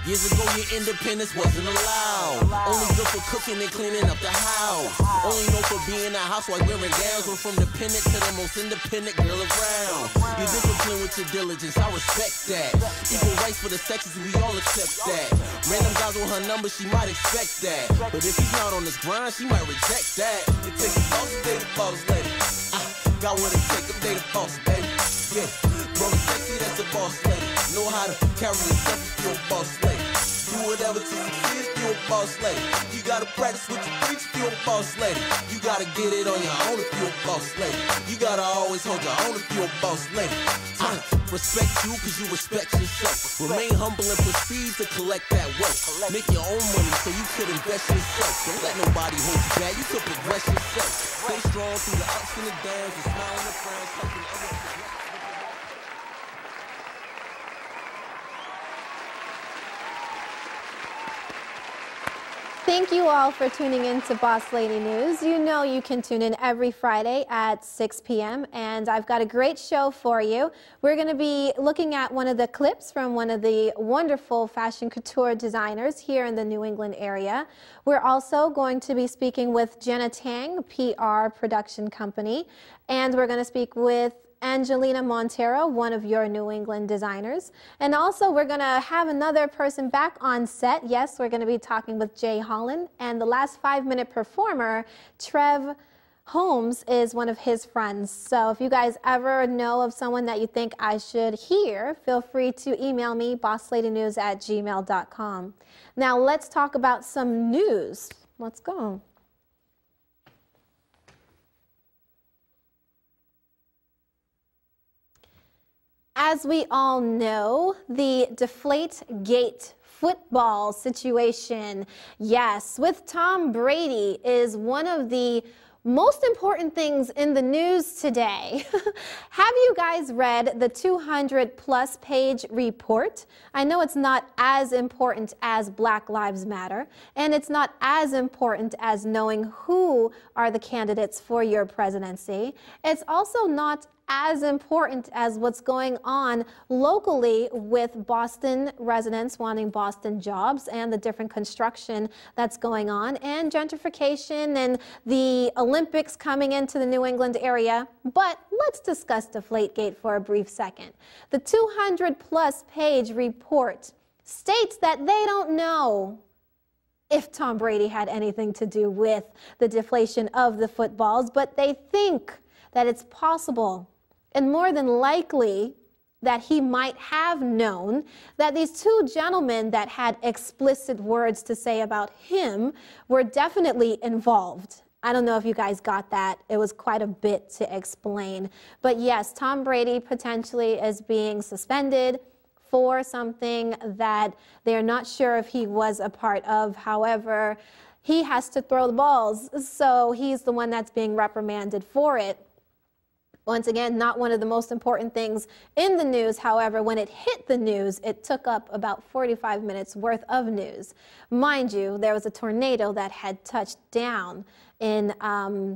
Years ago, your independence wasn't allowed. Only good for cooking and cleaning up the house. Only known for being a housewife wearing gowns. Went from dependent to the most independent girl around. You're disciplined with your diligence, I respect that. Equal rights for the sexes, we all accept that. Random guys with her number, she might expect that. But if he's not on this grind, she might reject that. It takes a boss to date a boss lady. Got what it takes to date a boss, baby. Yeah, bro, sexy, that's a boss lady. Know how to carry yourself if you're a boss lady. Do whatever to succeed if you're a boss lady. You gotta practice what you preach if you're a boss lady. You gotta get it on your own if you're a boss lady. You gotta always hold your own if you're a boss lady. Respect you cause you respect yourself. Remain humble and proceed to collect that wealth. Make your own money so you could invest yourself. Don't let nobody hold you back, you could progress yourself. Stay strong through the ups and the downs and smile on the frowns, helping others. Thank you all for tuning in to Boss Lady News. You know you can tune in every Friday at 6 p.m. and I've got a great show for you. We're going to be looking at one of the clips from one of the wonderful fashion couture designers here in the New England area. We're also going to be speaking with Jena Tang, PR production company, and we're going to speak with Angelina Montero, one of your New England designers. And also we're going to have another person back on set. Yes, we're going to be talking with Jay Holland. And the last 5-minute performer, Trev Holmes, is one of his friends. So if you guys ever know of someone that you think I should hear, feel free to email me, bossLadyNews@gmail.com. Now let's talk about some news. Let's go. As we all know, the Deflategate football situation, yes, with Tom Brady is one of the most important things in the news today. Have you guys read the 200+ page report? I know it's not as important as Black Lives Matter, and it's not as important as knowing who are the candidates for your presidency. It's also not as important as what's going on locally with Boston residents wanting Boston jobs and the different construction that's going on and gentrification and the Olympics coming into the New England area. But let's discuss Deflategate for a brief second. The 200+ page report states that they don't know if Tom Brady had anything to do with the deflation of the footballs, but they think that it's possible and more than likely that he might have known that these two gentlemen that had explicit words to say about him were definitely involved. I don't know if you guys got that. It was quite a bit to explain. But yes, Tom Brady potentially is being suspended for something that they're not sure if he was a part of. However, he has to throw the balls, so he's the one that's being reprimanded for it. Once again, not one of the most important things in the news. However, when it hit the news, it took up about 45 minutes worth of news. Mind you, there was a tornado that had touched down in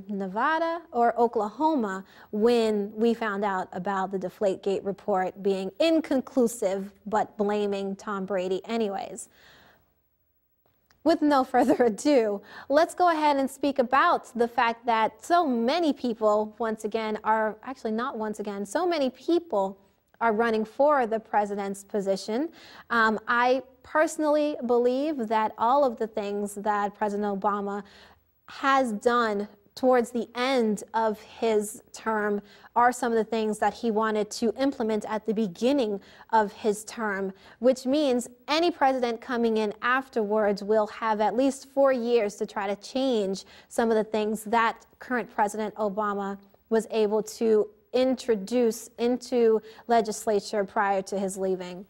Nevada or Oklahoma when we found out about the Deflategate report being inconclusive, but blaming Tom Brady anyways. With no further ado, let's go ahead and speak about the fact that so many people, once again, are actually not once again, so many people are running for the president's position. I personally believe that all of the things that President Obama has done towards the end of his term are some of the things that he wanted to implement at the beginning of his term, which means any president coming in afterwards will have at least 4 years to try to change some of the things that current President Obama was able to introduce into legislature prior to his leaving.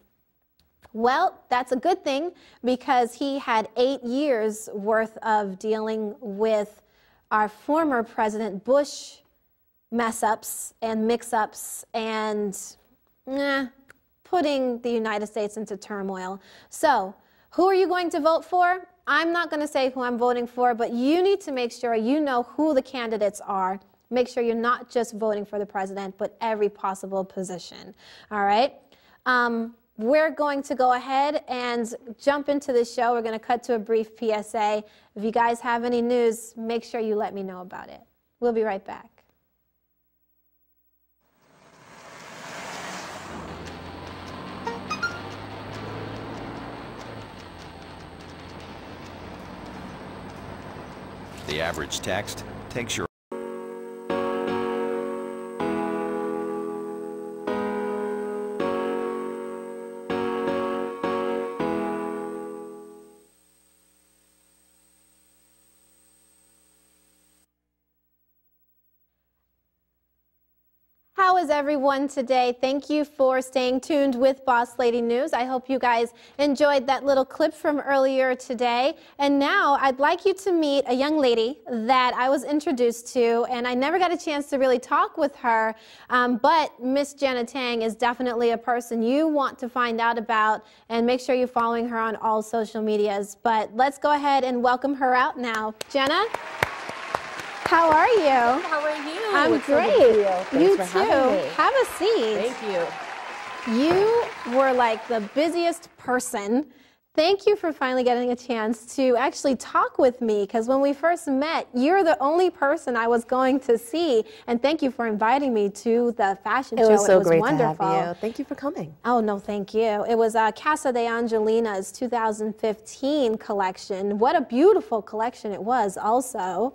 Well, that's a good thing because he had 8 years worth of dealing with our former President Bush mess-ups and mix-ups and putting the United States into turmoil. So, who are you going to vote for? I'm not going to say who I'm voting for, but you need to make sure you know who the candidates are. Make sure you're not just voting for the president, but every possible position. All right? we're going to go ahead and jump into the show. We're going to cut to a brief PSA. If you guys have any news, make sure you let me know about it. We'll be right back. The average text takes your How is everyone today? Thank you for staying tuned with Boss Lady News. I hope you guys enjoyed that little clip from earlier today. And now I'd like you to meet a young lady that I was introduced to, and I never got a chance to really talk with her. But Miss Jena Tang is definitely a person you want to find out about, and make sure you're following her on all social medias. But let's go ahead and welcome her out now. Jena? How are you? How are you? I'm It's great. So good to see you. Thanks You for too. having me. Have a seat. Thank you. You were like the busiest person. Thank you for finally getting a chance to actually talk with me, because when we first met, you're the only person I was going to see. And thank you for inviting me to the fashion show. It was so great wonderful. to have you. Thank you for coming. Oh, no, thank you. It was Casa Angelina's 2015 collection. What a beautiful collection it was also.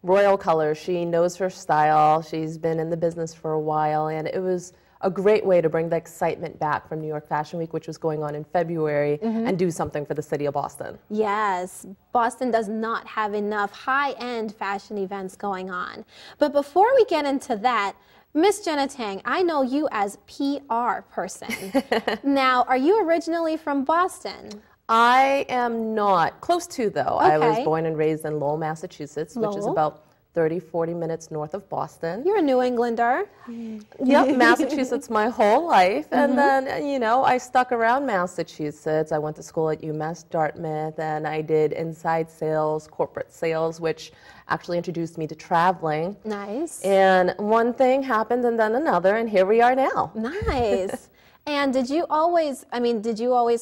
Royal colors. She knows her style. She's been in the business for a while, and it was a great way to bring the excitement back from New York Fashion Week, which was going on in February, and do something for the city of Boston. Yes, Boston does not have enough high-end fashion events going on. But before we get into that, Miss Jena Tang, I know you as PR person. Now, are you originally from Boston? I am not. Close to, though. Okay. I was born and raised in Lowell, Massachusetts, which is about 30, 40 minutes north of Boston. You're a New Englander. Yep, Massachusetts my whole life. And then, you know, I stuck around Massachusetts. I went to school at UMass Dartmouth, and I did inside sales, corporate sales, which actually introduced me to traveling. Nice. And one thing happened and then another, and here we are now. Nice. And did you always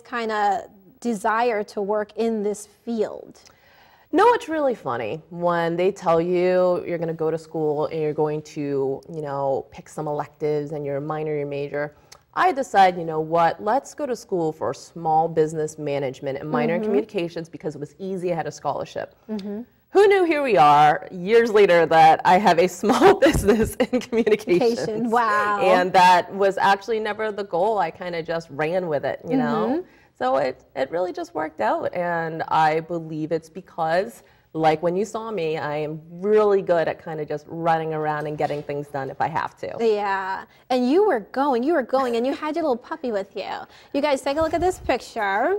kind of desire to work in this field? No, it's really funny when they tell you you're going to go to school and you're going to, you know, pick some electives and your minor, your major. I decide, you know what, let's go to school for small business management and minor in communications because it was easy. I had a scholarship. Who knew, here we are, years later, that I have a small business in communications. Wow. And that was actually never the goal. I kind of just ran with it, you know. So it really just worked out, and I believe it's because, like when you saw me, I am really good at kind of just running around and getting things done if I have to. Yeah, and you were going, and you had your little puppy with you. You guys take a look at this picture.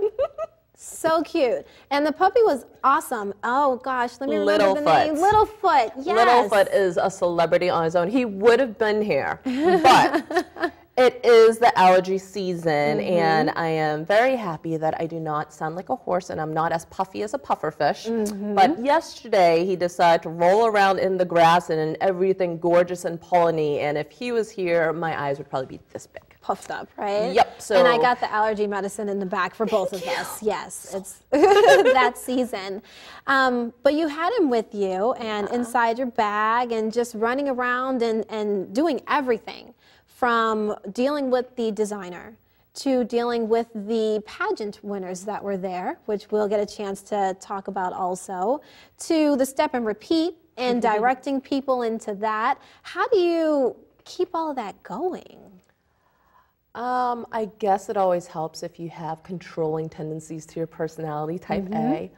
So cute. And the puppy was awesome. Oh gosh, let me remember the name. Littlefoot, yes. Littlefoot is a celebrity on his own. He would have been here, but it is the allergy season, and I am very happy that I do not sound like a horse and I'm not as puffy as a pufferfish. But yesterday he decided to roll around in the grass and everything gorgeous and polleny, and if he was here, my eyes would probably be this big. Puffed up, right? Yep. So, and I got the allergy medicine in the back for both of us. Yes, it's that season. But you had him with you and inside your bag and just running around and doing everything, from dealing with the designer to dealing with the pageant winners that were there, which we'll get a chance to talk about also, to the step and repeat and directing people into that. How do you keep all of that going? I guess it always helps if you have controlling tendencies to your personality, type A.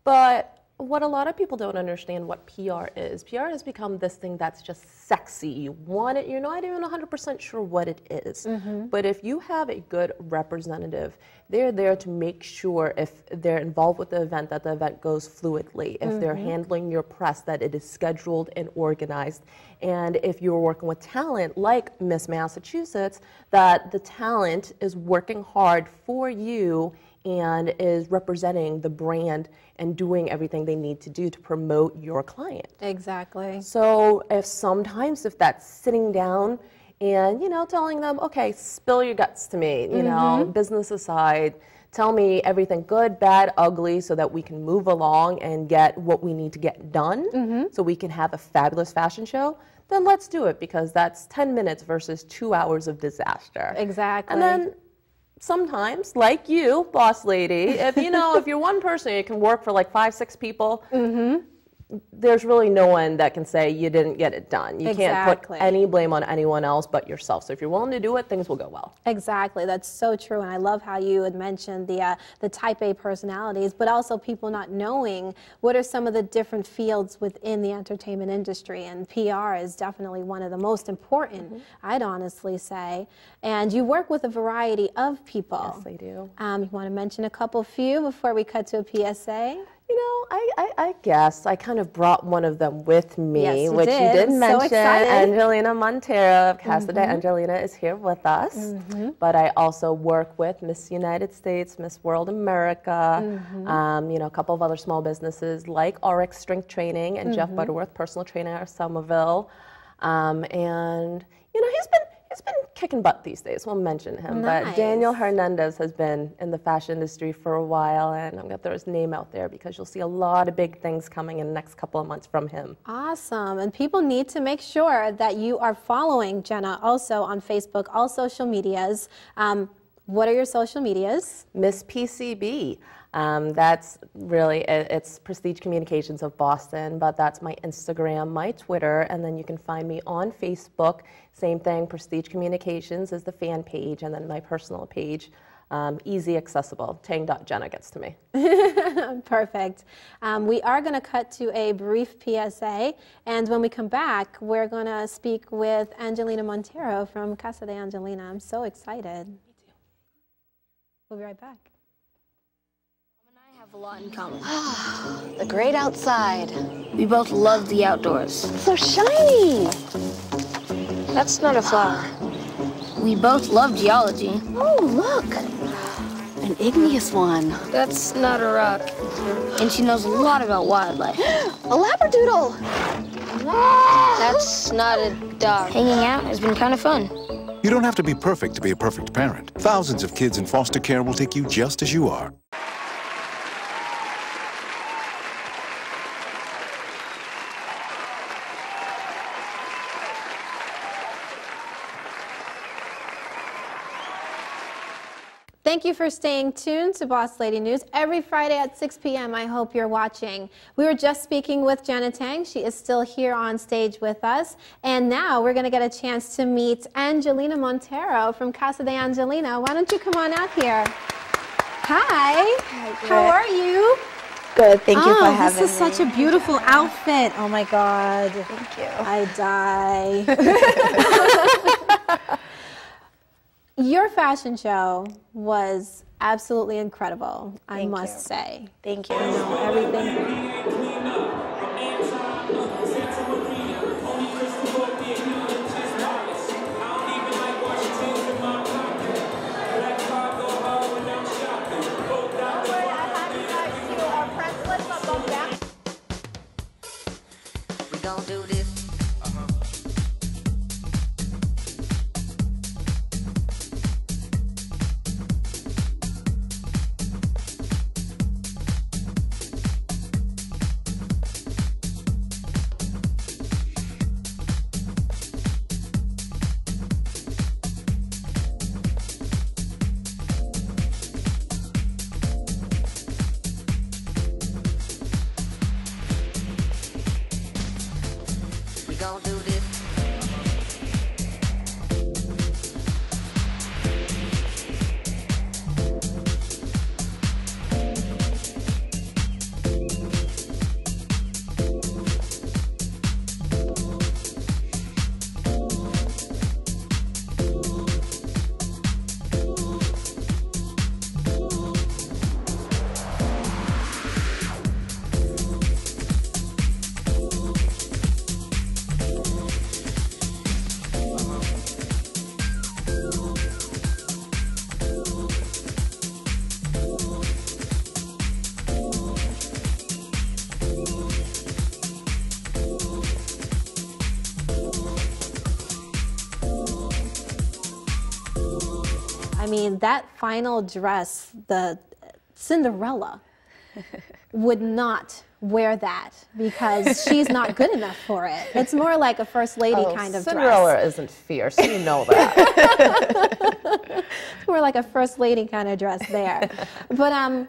But what a lot of people don't understand what PR is. PR has become this thing that's just sexy. You want it, you're not even 100% sure what it is. But if you have a good representative, they're there to make sure if they're involved with the event, that the event goes fluidly. If they're handling your press, that it is scheduled and organized. And if you're working with talent like Miss Massachusetts, that the talent is working hard for you and is representing the brand and doing everything they need to do to promote your client. Exactly. So if sometimes if that's sitting down and, you know, telling them, okay, spill your guts to me, you know, business aside, tell me everything good, bad, ugly, so that we can move along and get what we need to get done so we can have a fabulous fashion show, then let's do it, because that's 10 minutes versus 2 hours of disaster. Exactly. And then sometimes, like you, boss lady, if you know, if you're one person, you can work for like 5, 6 people, there's really no one that can say you didn't get it done. You can't put any blame on anyone else but yourself. So if you're willing to do it, things will go well. Exactly. That's so true. And I love how you had mentioned the type A personalities, but also people not knowing what are some of the different fields within the entertainment industry. And PR is definitely one of the most important, I'd honestly say. And you work with a variety of people. Yes, I do. You want to mention a couple few before we cut to a PSA? You know, I guess I kind of brought one of them with me, Yes, which you did I'm mention. so excited. Angelina Montero of Casa Angelina is here with us. But I also work with Miss United States, Miss World America, you know, a couple of other small businesses like RX Strength Training and Jeff Butterworth, personal trainer out of Somerville. And, you know, he's been kicking butt these days. We'll mention him. Nice. But Daniel Hernandez has been in the fashion industry for a while, and I'm going to throw his name out there because you'll see a lot of big things coming in the next couple of months from him. Awesome. And people need to make sure that you are following Jena also on Facebook, all social medias. What are your social medias? Miss PCB. That's really, it's Prestige Communications of Boston, but that's my Instagram, my Twitter, and then you can find me on Facebook. Same thing, Prestige Communications is the fan page, and then my personal page, easy accessible. Tang.Jena gets to me. Perfect. We are going to cut to a brief PSA, and when we come back, we're going to speak with Angelina Montero from Casa de Angelina. I'm so excited. Me too. We'll be right back. Have a lot in common. The great outside. We both love the outdoors. It's so shiny. That's not a flower. We both love geology. Oh, look. An igneous one. That's not a rock. And she knows a lot about wildlife. A labradoodle. That's not a dog. Hanging out has been kind of fun. You don't have to be perfect to be a perfect parent. Thousands of kids in foster care will take you just as you are. Thank you for staying tuned to Boss Lady News every Friday at 6 p.m. I hope you're watching. We were just speaking with Jena Tang. She is still here on stage with us. And now we're going to get a chance to meet Angelina Montero from Casa de Angelina. Why don't you come on out here? Hi. How are you? Good. Thank you for having me. This is such a beautiful outfit. Oh, my God. Thank you. I die. Your fashion show was absolutely incredible, I must say. Thank you. You know, everything. We gon' do this. mean, that final dress, the Cinderella would not wear that because she's not good enough for it. It's more like a first lady kind of Cinderella dress. isn't fierce, you know that. It's more like a first lady kind of dress there. But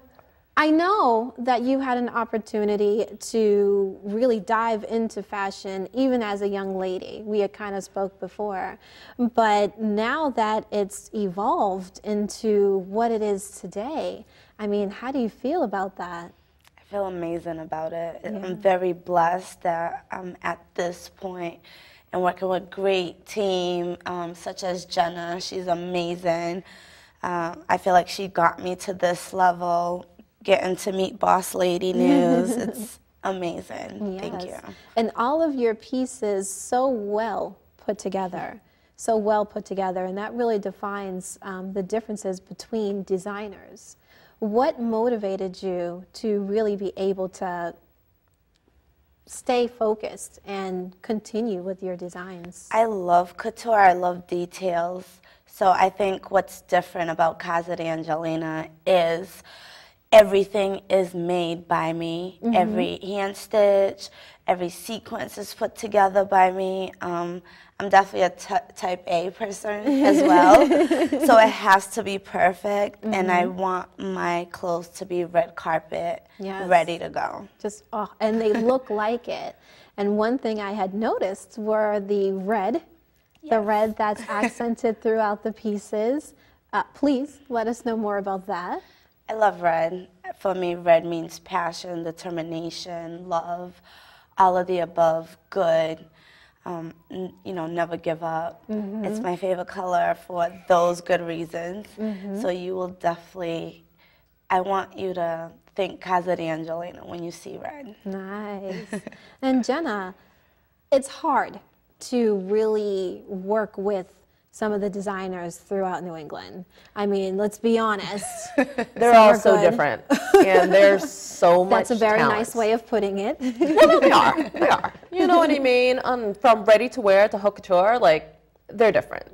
I know that you had an opportunity to really dive into fashion even as a young lady. We had kind of spoke before. But now that it's evolved into what it is today, I mean, how do you feel about that? I feel amazing about it. I'm very blessed that I'm at this point and working with a great team such as Jena. She's amazing. I feel like she got me to this level. Getting to meet BossLady News, it's amazing. Yes. Thank you. And all of your pieces so well put together, and that really defines the differences between designers. What motivated you to really be able to stay focused and continue with your designs? I love couture, I love details. So I think what's different about Casa Angelina is everything is made by me. Every hand stitch, every sequence is put together by me. I'm definitely a type A person as well, so it has to be perfect, and I want my clothes to be red carpet, ready to go. Just, and they look like it. And one thing I had noticed were the red that's accented throughout the pieces. Please let us know more about that. I love red. For me, red means passion, determination, love, all of the above, good. You know, never give up. It's my favorite color for those good reasons. So you will definitely, I want you to think Casa Angelina when you see red. Nice. And Jena, it's hard to really work with some of the designers throughout New England. I mean, let's be honest. They're all so different, and there's so much That's a very talent. nice way of putting it. Well, they are. They are. You know what I mean? From ready to wear to haute couture, like, they're different.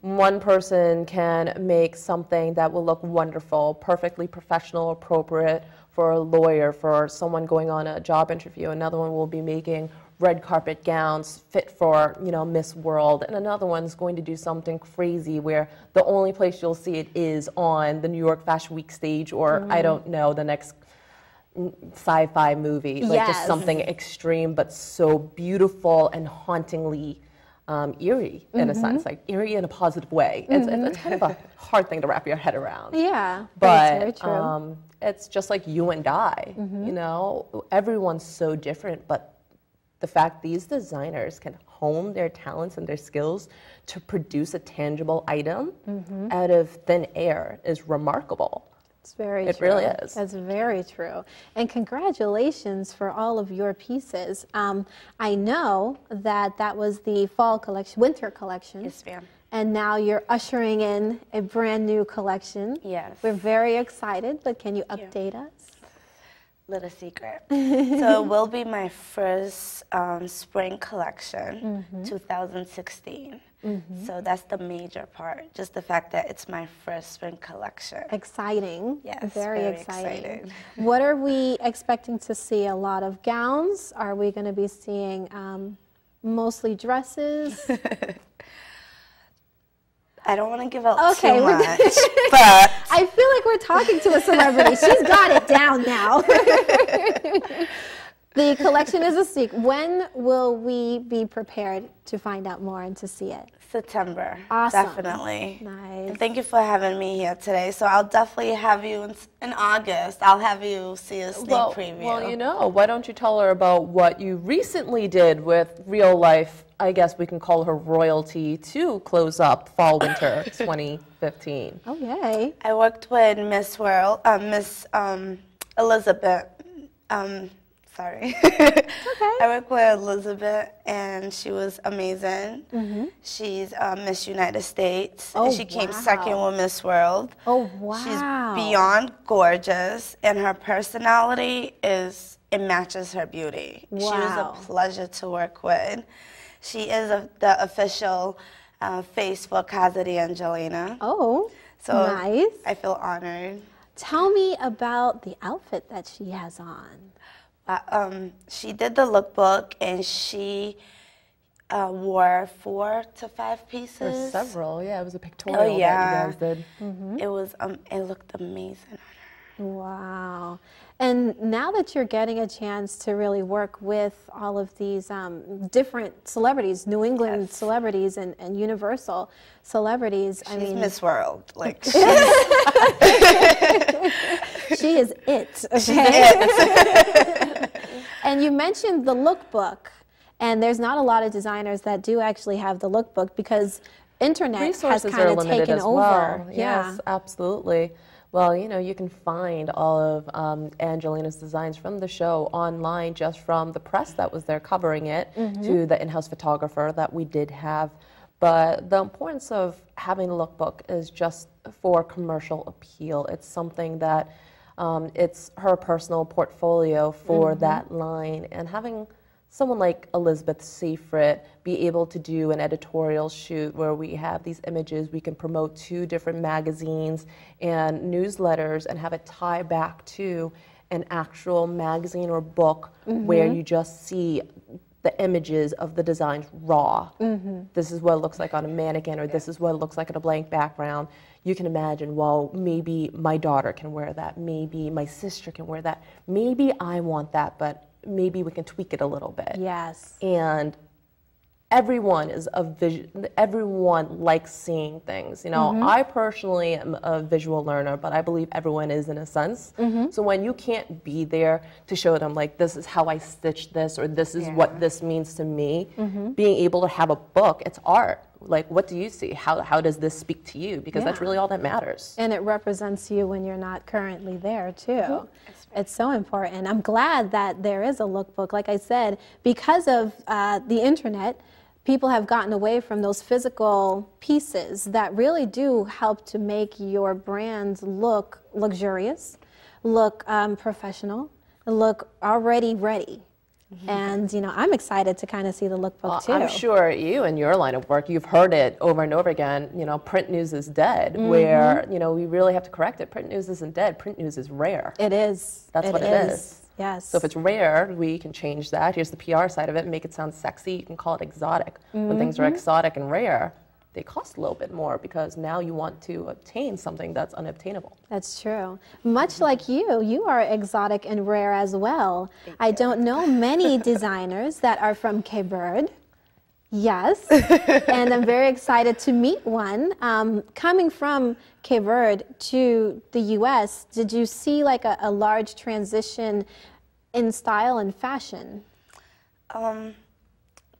One person can make something that will look wonderful, perfectly professional, appropriate for a lawyer, for someone going on a job interview. Another one will be making red carpet gowns fit for, you know, Miss World, and another one's going to do something crazy where the only place you'll see it is on the New York Fashion Week stage, or I don't know, the next sci-fi movie, like just something extreme but so beautiful and hauntingly eerie in a sense, like eerie in a positive way. It's kind of a hard thing to wrap your head around. Yeah, but that's very true. It's just like you and I, you know, everyone's so different, but the fact these designers can hone their talents and their skills to produce a tangible item out of thin air is remarkable. It's very It true. really is. That's very true. And congratulations for all of your pieces. I know that that was the fall collection, winter collection. Yes, ma'am. And now you're ushering in a brand new collection. Yes. We're very excited, but can you update us? Little secret. So it will be my first spring collection, 2016. So that's the major part, just the fact that it's my first spring collection. Exciting. Yes, very very exciting. excited. What are we expecting to see? A lot of gowns? Are we going to be seeing mostly dresses? I don't want to give out Okay, too we're much, but I feel like we're talking to a celebrity. She's got it down now. The collection is a secret. When will we be prepared to find out more and to see it? September, Awesome. definitely. Nice. And thank you for having me here today. So I'll definitely have you in August. I'll have you see a sneak preview. Well, you know, why don't you tell her about what you recently did with real life, I guess we can call her royalty, to close up fall winter 2015. Oh, yay. I worked with Miss World, Miss Elizabeth. Sorry. I worked with Elizabeth, and she was amazing. She's Miss United States, and she came second with Miss World. Oh, wow. She's beyond gorgeous, and her personality it matches her beauty. Wow. She was a pleasure to work with. She is the official face for Casa Angelina. Oh. So nice. I feel honored. Tell me about the outfit that she has on. She did the lookbook, and she wore 4 to 5 pieces. Or several, yeah. It was a pictorial that you guys did. It was. It looked amazing. Wow. And now that you're getting a chance to really work with all of these different celebrities, New England celebrities and Universal celebrities, She's Miss World. Like she is it. Okay? And you mentioned the lookbook, and there's not a lot of designers that do actually have the lookbook because internet Resources has kind are of limited taken as over. well. Yeah. Yes, absolutely. Well, you know, you can find all of Angelina's designs from the show online, just from the press that was there covering it to the in-house photographer that we did have. But the importance of having a lookbook is just for commercial appeal. It's something that it's her personal portfolio for that line, and having someone like Elizabeth Seyfried be able to do an editorial shoot where we have these images, we can promote 2 different magazines and newsletters and have it tie back to an actual magazine or book where you just see the images of the designs raw. This is what it looks like on a mannequin, or this is what it looks like on a blank background. You can imagine, well, maybe my daughter can wear that, maybe my sister can wear that, maybe I want that, but maybe we can tweak it a little bit. Yes. And everyone is a everyone likes seeing things. You know, I personally am a visual learner, but I believe everyone is in a sense. So when you can't be there to show them, like, this is how I stitched this, or this is what this means to me, being able to have a book, it's art. Like, what do you see? How does this speak to you? Because that's really all that matters. And it represents you when you're not currently there, too. It's so important. I'm glad that there is a lookbook. Like I said, because of the internet, people have gotten away from those physical pieces that really do help to make your brands look luxurious, look professional, look already ready. And, you know, I'm excited to kind of see the lookbook, too. I'm sure you and your line of work, you've heard it over and over again, you know, print news is dead, where, you know, we really have to correct it. Print news isn't dead. Print news is rare. It is. That's what it is. Yes. So if it's rare, we can change that. Here's the PR side of it, make it sound sexy. You can call it exotic. When things are exotic and rare, they cost a little bit more because now you want to obtain something that's unobtainable. That's true. Much like you are exotic and rare as well. I don't know many designers that are from Cape Verde. Yes, and I'm very excited to meet one. Coming from Cape Verde to the U.S., did you see like a large transition in style and fashion?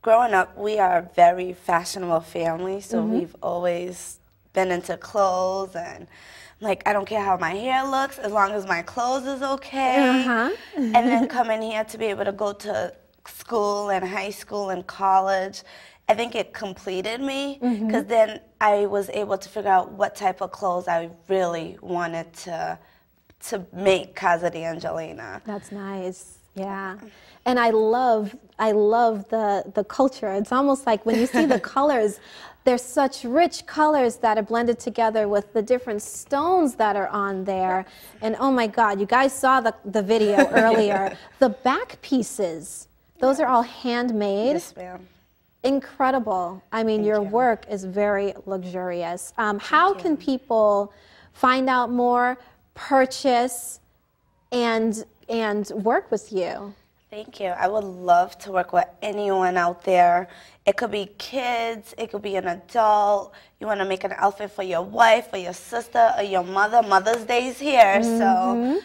Growing up, we are a very fashionable family, so we've always been into clothes, and like, I don't care how my hair looks as long as my clothes is okay. And then coming here to be able to go to school and high school and college, I think it completed me, because then I was able to figure out what type of clothes I really wanted to make Casa de Angelina. That's nice. Yeah. And I love the culture. It's almost like when you see the colors, there's such rich colors that are blended together with the different stones that are on there. And oh my God, you guys saw the video earlier. The back pieces, those are all handmade. Yes, ma'am. Incredible. I mean, your work is very luxurious. How can people find out more, purchase, and work with you? Thank you. I would love to work with anyone out there. It could be kids, it could be an adult. You want to make an outfit for your wife, or your sister, or your mother. Mother's Day is here, so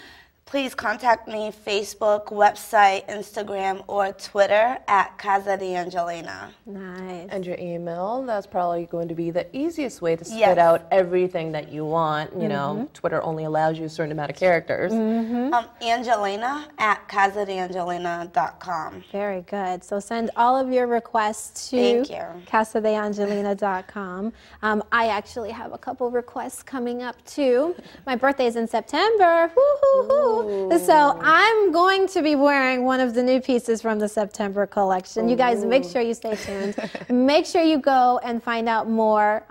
please contact me, Facebook, website, Instagram, or Twitter at Casa de Angelina. Nice. And your email, that's probably going to be the easiest way to spit out everything that you want. You know, Twitter only allows you a certain amount of characters. Angelina at casadeangelina.com. Very good. So send all of your requests to casadeangelina.com. I actually have a couple requests coming up too. My birthday is in September. Woo-hoo-hoo. So I'm going to be wearing one of the new pieces from the September collection. You guys make sure you stay tuned. Make sure you go and find out more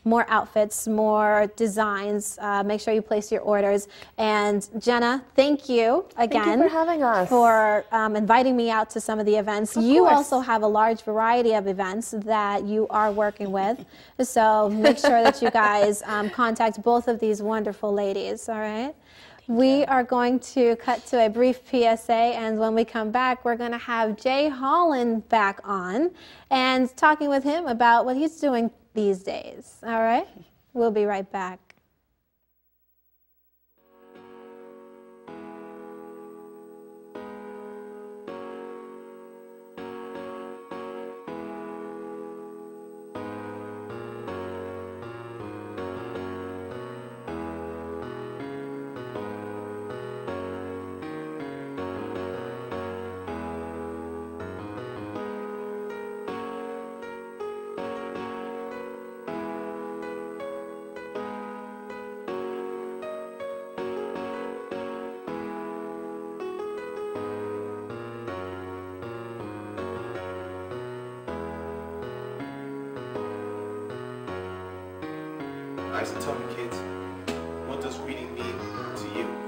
more outfits, more designs. Make sure you place your orders. And Jena, thank you again. Thank you for having us. For inviting me out to some of the events. You also have a large variety of events that you are working with. So make sure that you guys contact both of these wonderful ladies, all right? We are going to cut to a brief PSA, and when we come back, we're going to have Jay Holland back on and talking with him about what he's doing these days. All right? We'll be right back. Alright, so tell me, kids, what does reading mean to you?